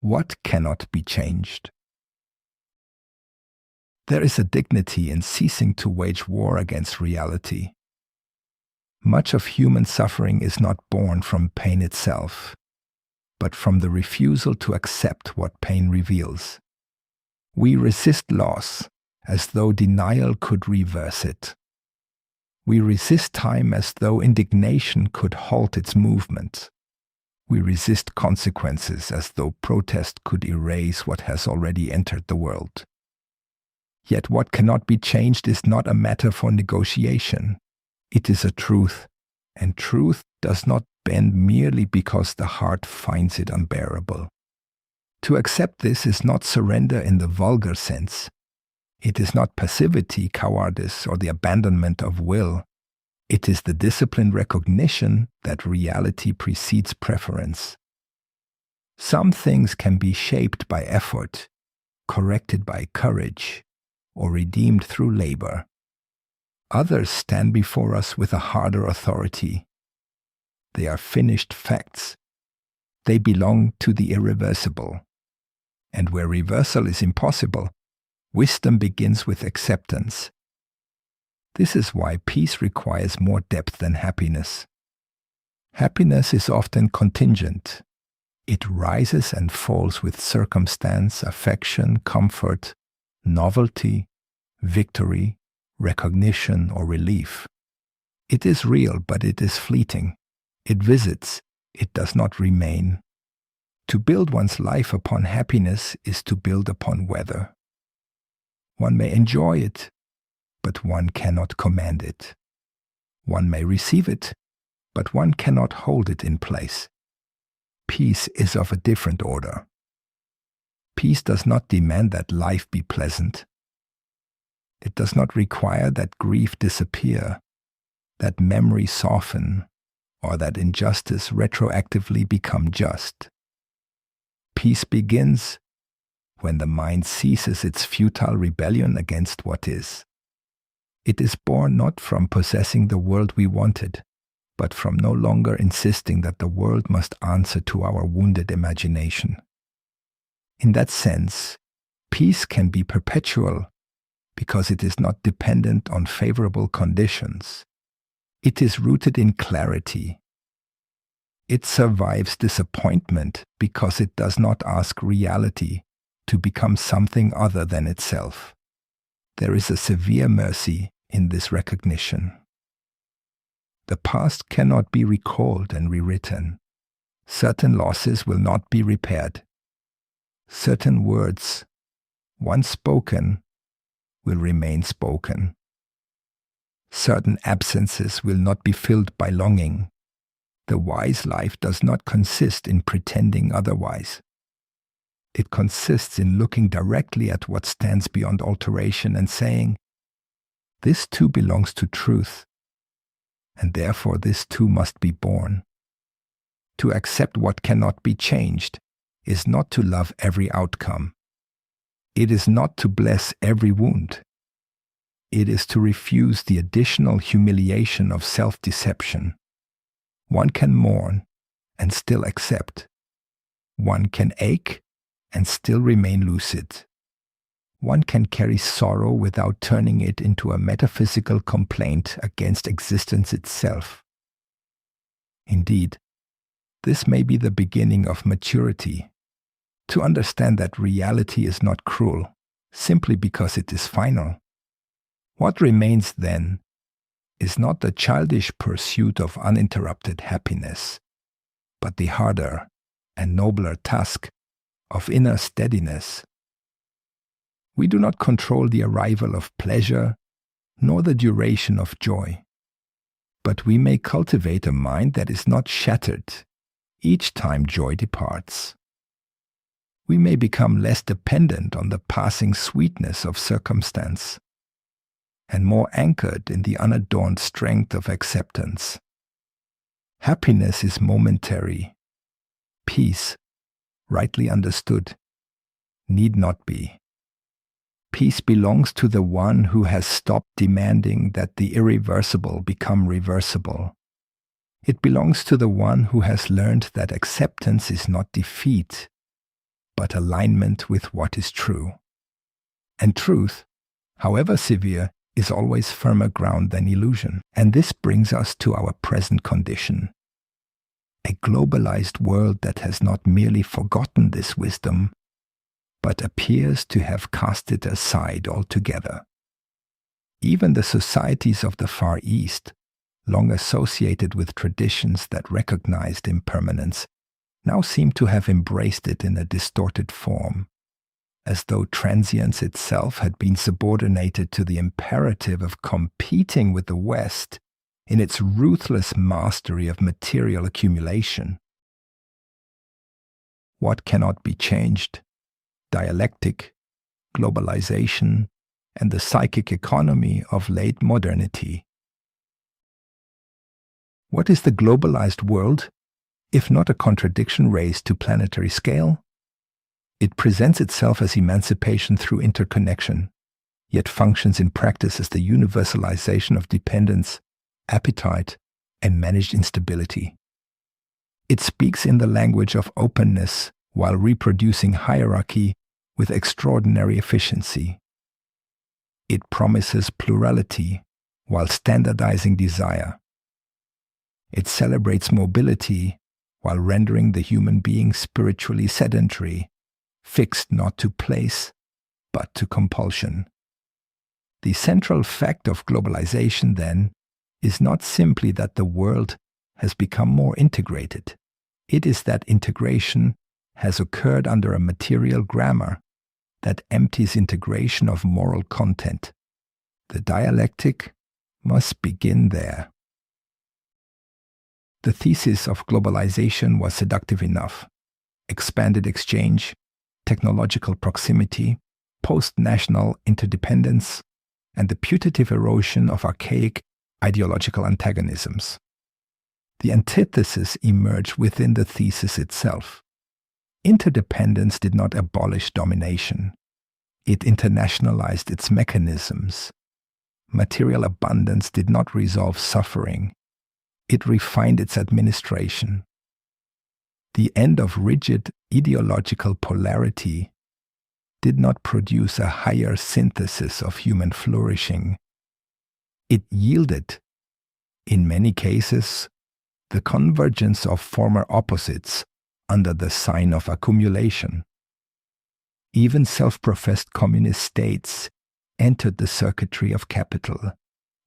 What cannot be changed? There is a dignity in ceasing to wage war against reality. Much of human suffering is not born from pain itself, but from the refusal to accept what pain reveals. We resist loss as though denial could reverse it. We resist time as though indignation could halt its movement. We resist consequences as though protest could erase what has already entered the world. Yet what cannot be changed is not a matter for negotiation. It is a truth, and truth does not bend merely because the heart finds it unbearable. To accept this is not surrender in the vulgar sense. It is not passivity, cowardice, or the abandonment of will. It is the disciplined recognition that reality precedes preference. Some things can be shaped by effort, corrected by courage, or redeemed through labor. Others stand before us with a harder authority. They are finished facts. They belong to the irreversible. And where reversal is impossible, wisdom begins with acceptance. This is why peace requires more depth than happiness. Happiness is often contingent. It rises and falls with circumstance, affection, comfort, novelty, victory, recognition, or relief. It is real, but it is fleeting. It visits, it does not remain. To build one's life upon happiness is to build upon weather. One may enjoy it, but one cannot command it. One may receive it, but one cannot hold it in place. Peace is of a different order. Peace does not demand that life be pleasant. It does not require that grief disappear, that memory soften, or that injustice retroactively become just. Peace begins when the mind ceases its futile rebellion against what is. It is born not from possessing the world we wanted, but from no longer insisting that the world must answer to our wounded imagination. In that sense, peace can be perpetual because it is not dependent on favorable conditions. It is rooted in clarity. It survives disappointment because it does not ask reality to become something other than itself. There is a severe mercy in this recognition. The past cannot be recalled and rewritten. Certain losses will not be repaired. Certain words, once spoken, will remain spoken. Certain absences will not be filled by longing. The wise life does not consist in pretending otherwise. It consists in looking directly at what stands beyond alteration and saying, "This too belongs to truth, and therefore this too must be born." To accept what cannot be changed is not to love every outcome. It is not to bless every wound. It is to refuse the additional humiliation of self-deception. One can mourn and still accept. One can ache and still remain lucid. One can carry sorrow without turning it into a metaphysical complaint against existence itself. Indeed, this may be the beginning of maturity, to understand that reality is not cruel, simply because it is final. What remains then is not the childish pursuit of uninterrupted happiness, but the harder and nobler task of inner steadiness. We do not control the arrival of pleasure, nor the duration of joy, but we may cultivate a mind that is not shattered each time joy departs. We may become less dependent on the passing sweetness of circumstance, and more anchored in the unadorned strength of acceptance. Happiness is momentary. Peace, rightly understood, need not be. Peace belongs to the one who has stopped demanding that the irreversible become reversible. It belongs to the one who has learned that acceptance is not defeat, but alignment with what is true. And truth, however severe, is always firmer ground than illusion. And this brings us to our present condition. A globalized world that has not merely forgotten this wisdom, but appears to have cast it aside altogether. Even the societies of the Far East, long associated with traditions that recognized impermanence, now seem to have embraced it in a distorted form, as though transience itself had been subordinated to the imperative of competing with the West in its ruthless mastery of material accumulation. What cannot be changed? Dialectic, globalization, and the psychic economy of late modernity. What is the globalized world, if not a contradiction raised to planetary scale? It presents itself as emancipation through interconnection, yet functions in practice as the universalization of dependence, appetite, and managed instability. It speaks in the language of openness while reproducing hierarchy with extraordinary efficiency. It promises plurality while standardizing desire. It celebrates mobility while rendering the human being spiritually sedentary, fixed not to place, but to compulsion. The central fact of globalization, then, is not simply that the world has become more integrated. It is that integration has occurred under a material grammar that empties integration of moral content. The dialectic must begin there. The thesis of globalization was seductive enough. Expanded exchange, technological proximity, post-national interdependence, and the putative erosion of archaic ideological antagonisms. The antithesis emerged within the thesis itself. Interdependence did not abolish domination. It internationalized its mechanisms. Material abundance did not resolve suffering. It refined its administration. The end of rigid ideological polarity did not produce a higher synthesis of human flourishing. It yielded, in many cases, the convergence of former opposites under the sign of accumulation. Even self-professed communist states entered the circuitry of capital,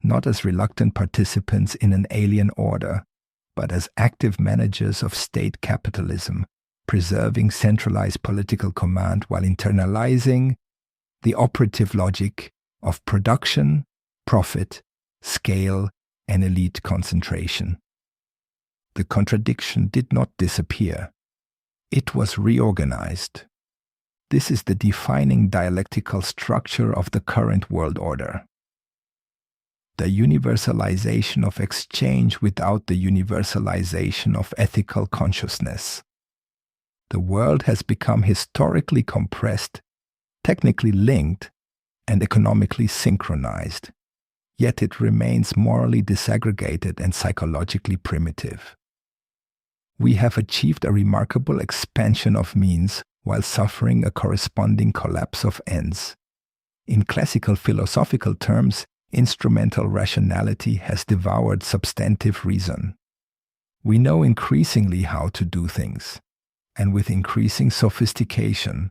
not as reluctant participants in an alien order, but as active managers of state capitalism, preserving centralized political command while internalizing the operative logic of production, profit, scale, and elite concentration. The contradiction did not disappear. It was reorganized. This is the defining dialectical structure of the current world order. The universalization of exchange without the universalization of ethical consciousness. The world has become historically compressed, technically linked, and economically synchronized, yet it remains morally disaggregated and psychologically primitive. We have achieved a remarkable expansion of means while suffering a corresponding collapse of ends. In classical philosophical terms, instrumental rationality has devoured substantive reason. We know increasingly how to do things, and with increasing sophistication,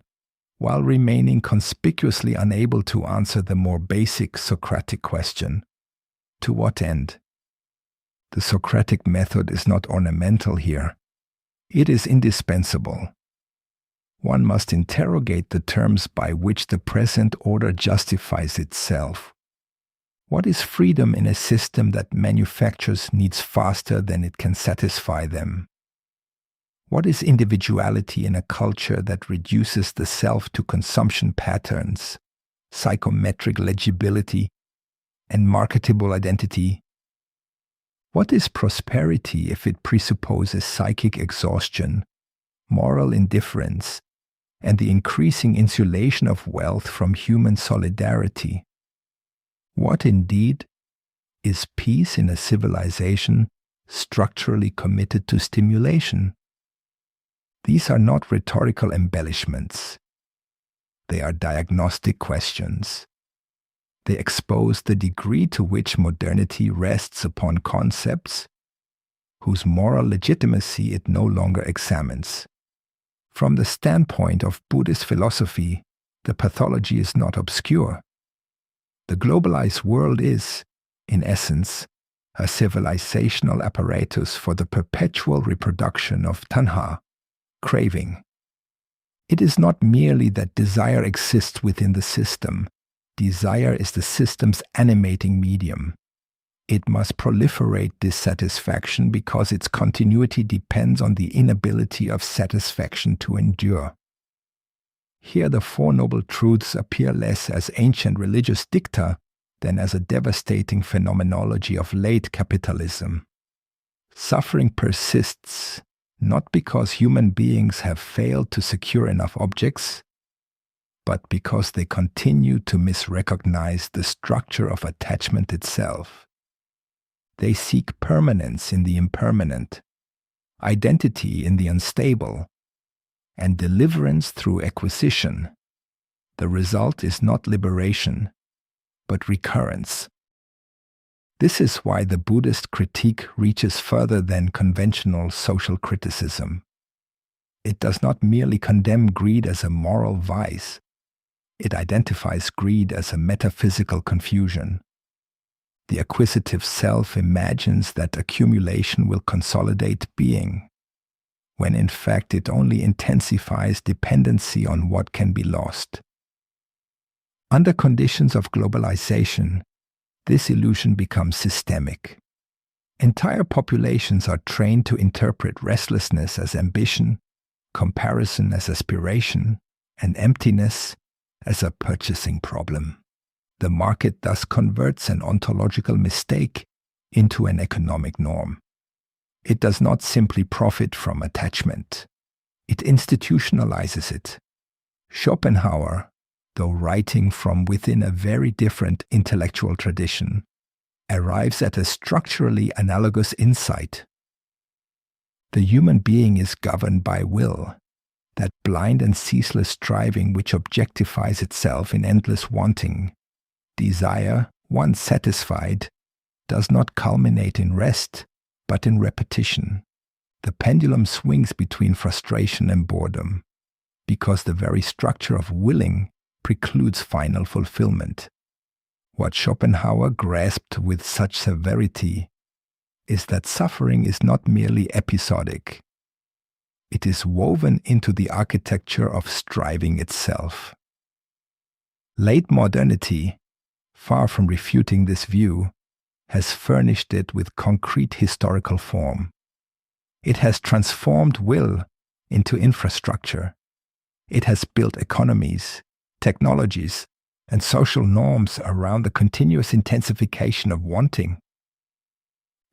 while remaining conspicuously unable to answer the more basic Socratic question, to what end? The Socratic method is not ornamental here. It is indispensable. One must interrogate the terms by which the present order justifies itself. What is freedom in a system that manufactures needs faster than it can satisfy them? What is individuality in a culture that reduces the self to consumption patterns, psychometric legibility, and marketable identity? What is prosperity if it presupposes psychic exhaustion, moral indifference, and the increasing insulation of wealth from human solidarity? What indeed is peace in a civilization structurally committed to stimulation? These are not rhetorical embellishments. They are diagnostic questions. They expose the degree to which modernity rests upon concepts whose moral legitimacy it no longer examines. From the standpoint of Buddhist philosophy, the pathology is not obscure. The globalized world is, in essence, a civilizational apparatus for the perpetual reproduction of tanha, craving. It is not merely that desire exists within the system. Desire is the system's animating medium. It must proliferate dissatisfaction because its continuity depends on the inability of satisfaction to endure. Here the Four Noble Truths appear less as ancient religious dicta than as a devastating phenomenology of late capitalism. Suffering persists not because human beings have failed to secure enough objects, but because they continue to misrecognize the structure of attachment itself. They seek permanence in the impermanent, identity in the unstable, and deliverance through acquisition. The result is not liberation, but recurrence. This is why the Buddhist critique reaches further than conventional social criticism. It does not merely condemn greed as a moral vice. It identifies greed as a metaphysical confusion. The acquisitive self imagines that accumulation will consolidate being, when in fact it only intensifies dependency on what can be lost. Under conditions of globalization, this illusion becomes systemic. Entire populations are trained to interpret restlessness as ambition, comparison as aspiration, and emptiness as a purchasing problem. The market thus converts an ontological mistake into an economic norm. It does not simply profit from attachment. It institutionalizes it. Schopenhauer, though writing from within a very different intellectual tradition, arrives at a structurally analogous insight. The human being is governed by will, that blind and ceaseless striving which objectifies itself in endless wanting. Desire, once satisfied, does not culminate in rest, but in repetition. The pendulum swings between frustration and boredom, because the very structure of willing precludes final fulfillment. What Schopenhauer grasped with such severity is that suffering is not merely episodic. It is woven into the architecture of striving itself. Late modernity, far from refuting this view, has furnished it with concrete historical form. It has transformed will into infrastructure. It has built economies, technologies, and social norms around the continuous intensification of wanting.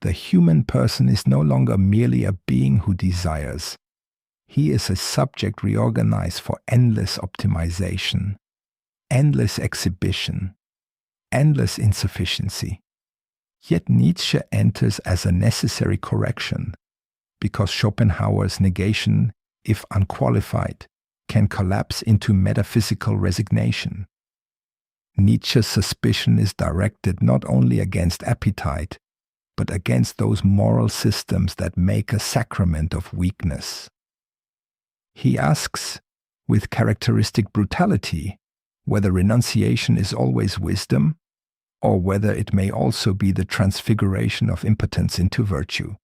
The human person is no longer merely a being who desires. He is a subject reorganized for endless optimization, endless exhibition, endless insufficiency. Yet Nietzsche enters as a necessary correction, because Schopenhauer's negation, if unqualified, can collapse into metaphysical resignation. Nietzsche's suspicion is directed not only against appetite, but against those moral systems that make a sacrament of weakness. He asks, with characteristic brutality, whether renunciation is always wisdom, or whether it may also be the transfiguration of impotence into virtue.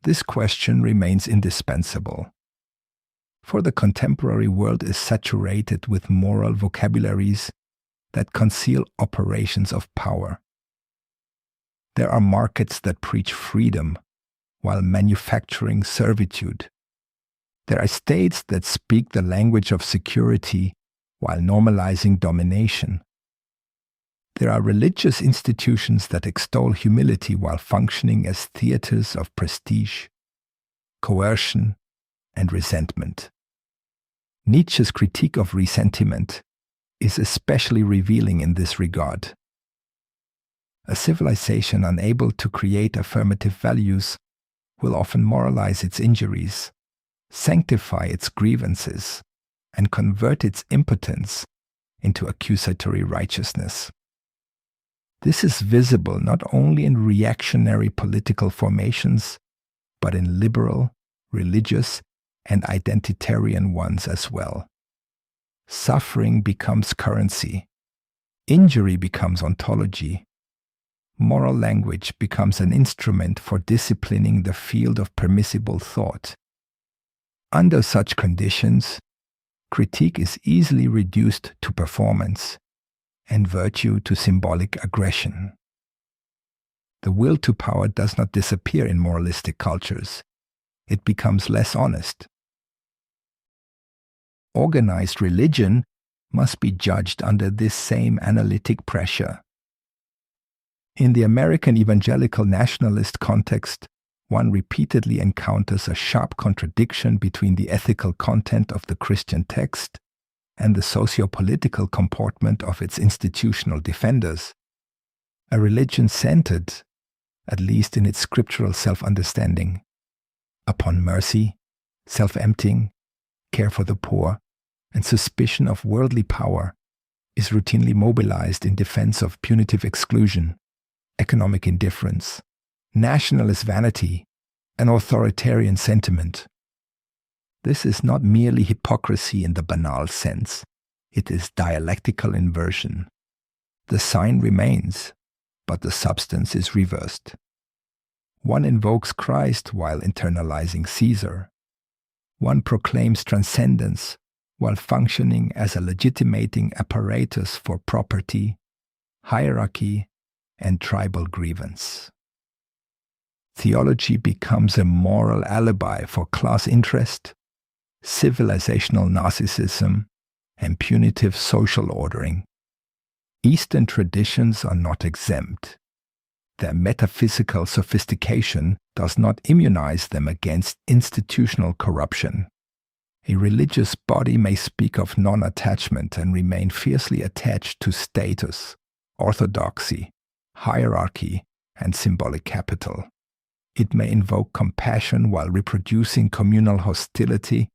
This question remains indispensable. For the contemporary world is saturated with moral vocabularies that conceal operations of power. There are markets that preach freedom while manufacturing servitude. There are states that speak the language of security while normalizing domination. There are religious institutions that extol humility while functioning as theaters of prestige, coercion, and resentment. Nietzsche's critique of resentment is especially revealing in this regard. A civilization unable to create affirmative values will often moralize its injuries, sanctify its grievances, and convert its impotence into accusatory righteousness. This is visible not only in reactionary political formations, but in liberal, religious, and identitarian ones as well. Suffering becomes currency. Injury becomes ontology. Moral language becomes an instrument for disciplining the field of permissible thought. Under such conditions, critique is easily reduced to performance, and virtue to symbolic aggression. The will to power does not disappear in moralistic cultures. It becomes less honest. Organized religion must be judged under this same analytic pressure. In the American evangelical nationalist context, one repeatedly encounters a sharp contradiction between the ethical content of the Christian text and the socio-political comportment of its institutional defenders. A religion centered, at least in its scriptural self-understanding, upon mercy, self-emptying, care for the poor, and suspicion of worldly power, is routinely mobilized in defense of punitive exclusion, economic indifference, nationalist vanity, and authoritarian sentiment. This is not merely hypocrisy in the banal sense. It is dialectical inversion. The sign remains, but the substance is reversed. One invokes Christ while internalizing Caesar. One proclaims transcendence while functioning as a legitimating apparatus for property, hierarchy, and tribal grievance. Theology becomes a moral alibi for class interest, civilizational narcissism, and punitive social ordering. Eastern traditions are not exempt. Their metaphysical sophistication does not immunize them against institutional corruption. A religious body may speak of non-attachment and remain fiercely attached to status, orthodoxy, hierarchy, and symbolic capital. It may invoke compassion while reproducing communal hostility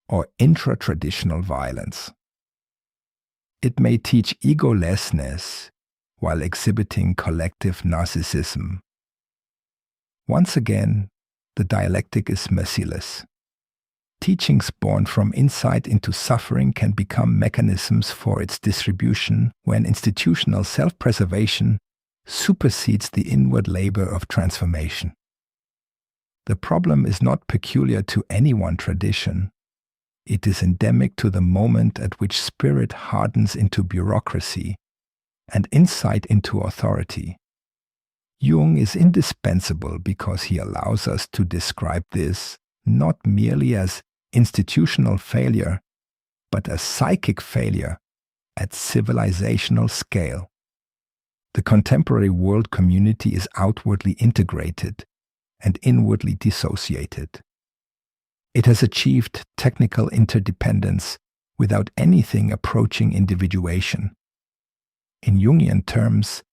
or intra-traditional violence. It may teach egolessness while exhibiting collective narcissism. Once again, the dialectic is merciless. Teachings born from insight into suffering can become mechanisms for its distribution when institutional self-preservation supersedes the inward labor of transformation. The problem is not peculiar to any one tradition. It is endemic to the moment at which spirit hardens into bureaucracy and insight into authority. Jung is indispensable because he allows us to describe this not merely as institutional failure, but as psychic failure at civilizational scale. The contemporary world community is outwardly integrated and inwardly dissociated. It has achieved technical interdependence without anything approaching individuation. In Jungian terms,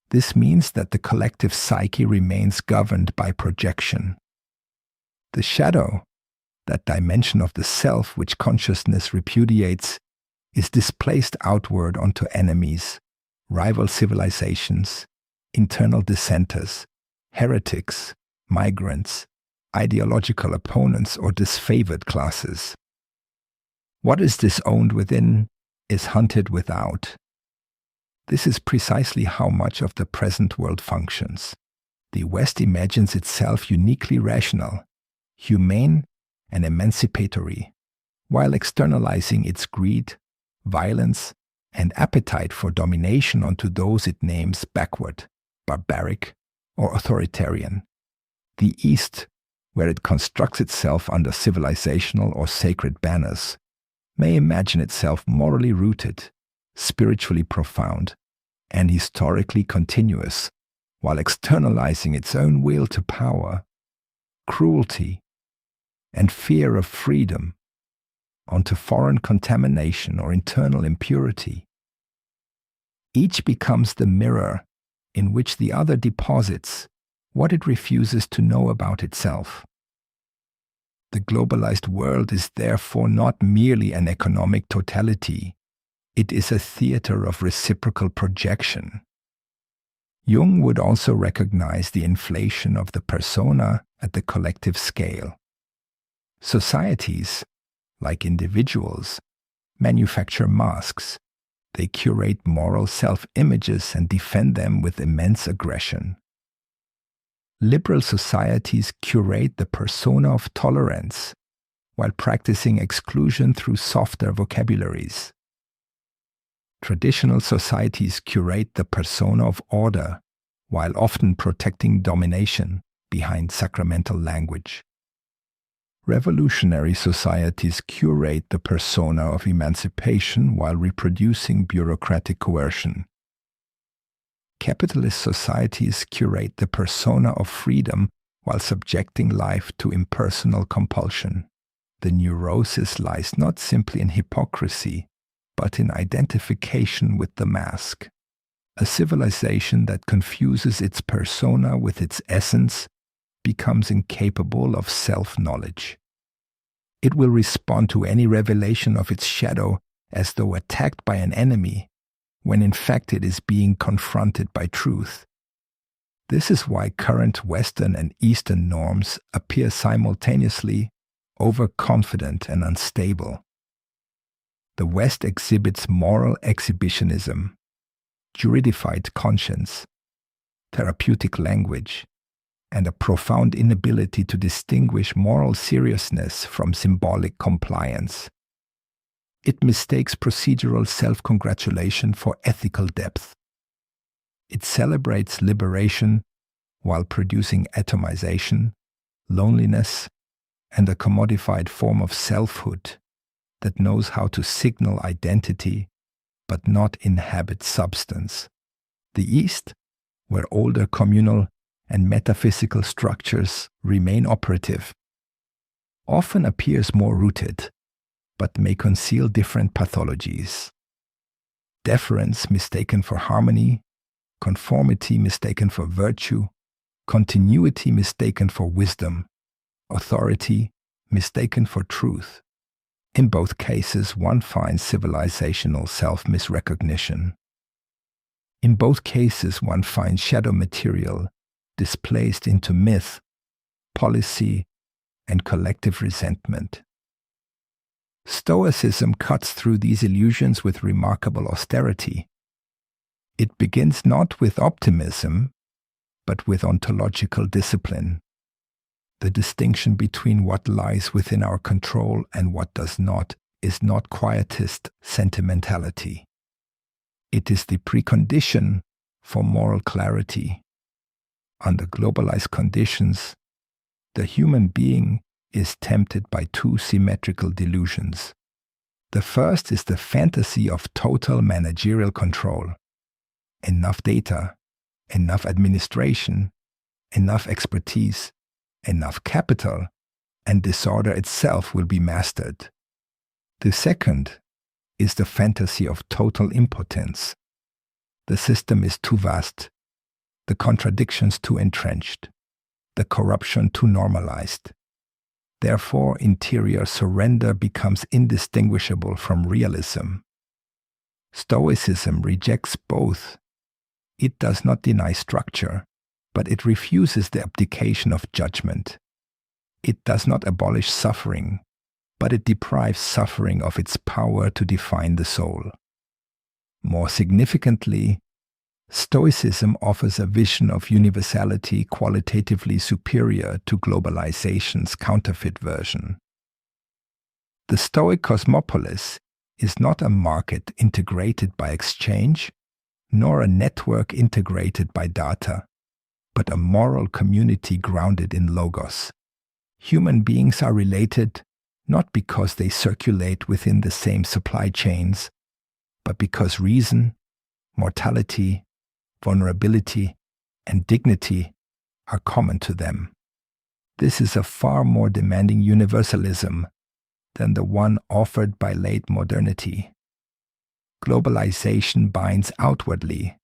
this means that the collective psyche remains governed by projection. The shadow, that dimension of the self which consciousness repudiates, is displaced outward onto enemies, rival civilizations, internal dissenters, heretics, migrants, ideological opponents, or disfavored classes. What is disowned within is hunted without. This is precisely how much of the present world functions. The West imagines itself uniquely rational, humane, and emancipatory, while externalizing its greed, violence, and appetite for domination onto those it names backward, barbaric, or authoritarian. The East, where it constructs itself under civilizational or sacred banners, may imagine itself morally rooted, spiritually profound, and historically continuous, while externalizing its own will to power, cruelty, and fear of freedom onto foreign contamination or internal impurity. Each becomes the mirror in which the other deposits what it refuses to know about itself. The globalized world is therefore not merely an economic totality. It is a theater of reciprocal projection. Jung would also recognize the inflation of the persona at the collective scale. Societies, like individuals, manufacture masks. They curate moral self-images and defend them with immense aggression. Liberal societies curate the persona of tolerance, while practicing exclusion through softer vocabularies. Traditional societies curate the persona of order, while often protecting domination behind sacramental language. Revolutionary societies curate the persona of emancipation while reproducing bureaucratic coercion. Capitalist societies curate the persona of freedom while subjecting life to impersonal compulsion. The neurosis lies not simply in hypocrisy, but in identification with the mask. A civilization that confuses its persona with its essence becomes incapable of self-knowledge. It will respond to any revelation of its shadow as though attacked by an enemy, when in fact it is being confronted by truth. This is why current Western and Eastern norms appear simultaneously overconfident and unstable. The West exhibits moral exhibitionism, juridified conscience, therapeutic language, and a profound inability to distinguish moral seriousness from symbolic compliance. It mistakes procedural self-congratulation for ethical depth. It celebrates liberation while producing atomization, loneliness, and a commodified form of selfhood that knows how to signal identity but not inhabit substance. The East, where older communal and metaphysical structures remain operative, often appears more rooted, but may conceal different pathologies. Deference mistaken for harmony, conformity mistaken for virtue, continuity mistaken for wisdom, authority mistaken for truth. In both cases, one finds civilizational self-misrecognition. In both cases, one finds shadow material displaced into myth, policy, and collective resentment. Stoicism cuts through these illusions with remarkable austerity. It begins not with optimism, but with ontological discipline. The distinction between what lies within our control and what does not is not quietist sentimentality. It is the precondition for moral clarity. Under globalized conditions, the human being is tempted by two symmetrical delusions. The first is the fantasy of total managerial control. Enough data, enough administration, enough expertise, enough capital, and disorder itself will be mastered. The second is the fantasy of total impotence. The system is too vast, the contradictions too entrenched, the corruption too normalized. Therefore, interior surrender becomes indistinguishable from realism. Stoicism rejects both. It does not deny structure, but it refuses the abdication of judgment. It does not abolish suffering, but it deprives suffering of its power to define the soul. More significantly, Stoicism offers a vision of universality qualitatively superior to globalization's counterfeit version. The Stoic cosmopolis is not a market integrated by exchange, nor a network integrated by data, but a moral community grounded in logos. Human beings are related not because they circulate within the same supply chains, but because reason, mortality, vulnerability, and dignity are common to them. This is a far more demanding universalism than the one offered by late modernity. Globalization binds outwardly.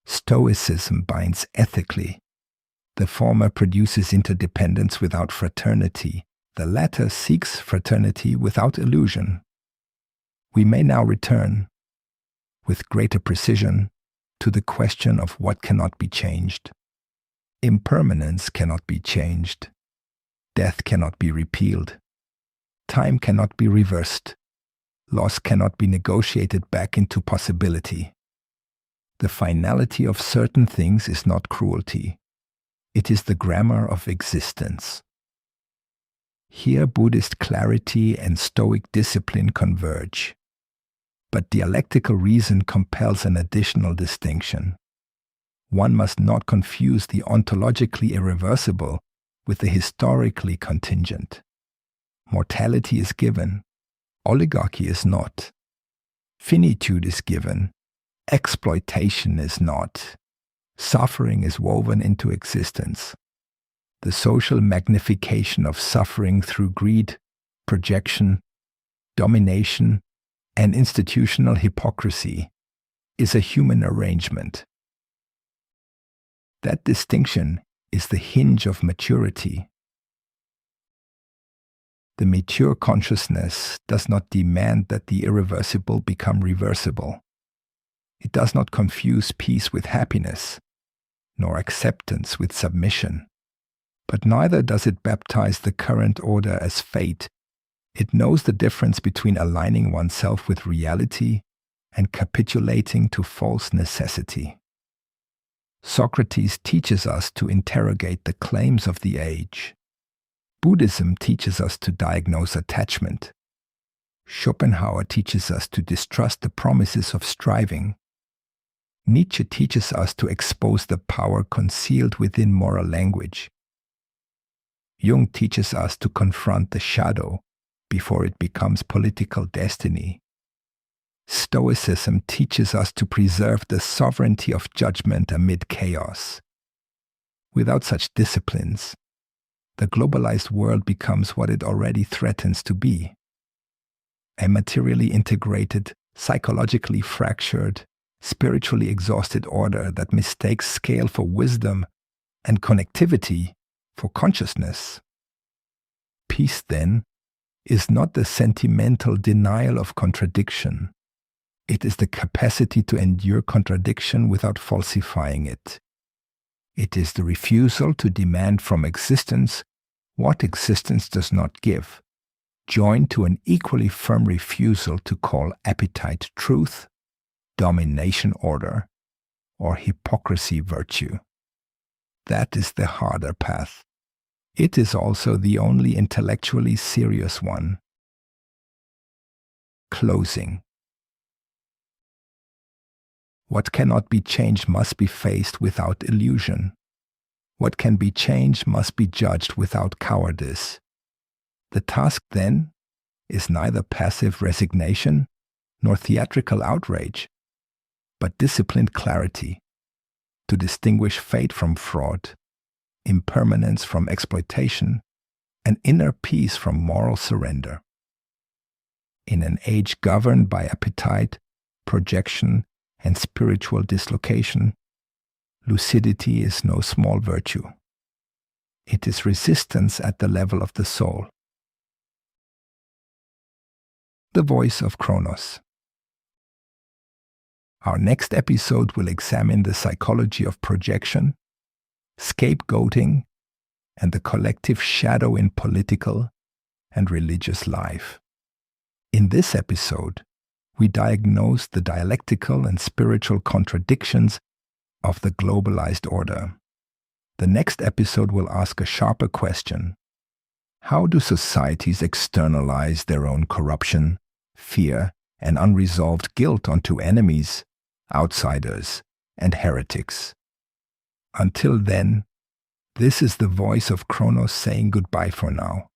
Stoicism binds ethically. The former produces interdependence without fraternity, The latter seeks fraternity without illusion. We may now return, with greater precision, to the question of what cannot be changed. Impermanence cannot be changed. Death cannot be repealed. Time cannot be reversed. Loss cannot be negotiated back into possibility. The finality of certain things is not cruelty. It is the grammar of existence. Here Buddhist clarity and Stoic discipline converge. But dialectical reason compels an additional distinction. One must not confuse the ontologically irreversible with the historically contingent. Mortality is given, oligarchy is not. Finitude is given, exploitation is not. Suffering is woven into existence. The social magnification of suffering through greed, projection, domination, and institutional hypocrisy is a human arrangement. That distinction is the hinge of maturity. The mature consciousness does not demand that the irreversible become reversible. It does not confuse peace with happiness, nor acceptance with submission. But neither does it baptize the current order as fate. It knows the difference between aligning oneself with reality and capitulating to false necessity. Socrates teaches us to interrogate the claims of the age. Buddhism teaches us to diagnose attachment. Schopenhauer teaches us to distrust the promises of striving. Nietzsche teaches us to expose the power concealed within moral language. Jung teaches us to confront the shadow before it becomes political destiny. Stoicism teaches us to preserve the sovereignty of judgment amid chaos. Without such disciplines, the globalized world becomes what it already threatens to be: a materially integrated, psychologically fractured, spiritually exhausted order that mistakes scale for wisdom and connectivity for consciousness. Peace, then, is not the sentimental denial of contradiction. It is the capacity to endure contradiction without falsifying it. It is the refusal to demand from existence what existence does not give, joined to an equally firm refusal to call appetite truth, domination order, or hypocrisy virtue. That is the harder path. It is also the only intellectually serious one. Closing. What cannot be changed must be faced without illusion. What can be changed must be judged without cowardice. The task, then, is neither passive resignation nor theatrical outrage, but disciplined clarity, to distinguish fate from fraud, impermanence from exploitation, and inner peace from moral surrender. In an age governed by appetite, projection, and spiritual dislocation, lucidity is no small virtue. It is resistance at the level of the soul. The voice of Kronos. Our next episode will examine the psychology of projection, scapegoating, and the collective shadow in political and religious life. In this episode, we diagnose the dialectical and spiritual contradictions of the globalized order. The next episode will ask a sharper question: how do societies externalize their own corruption, fear, and unresolved guilt onto enemies, outsiders, and heretics? Until then, this is the voice of Kronos saying goodbye for now.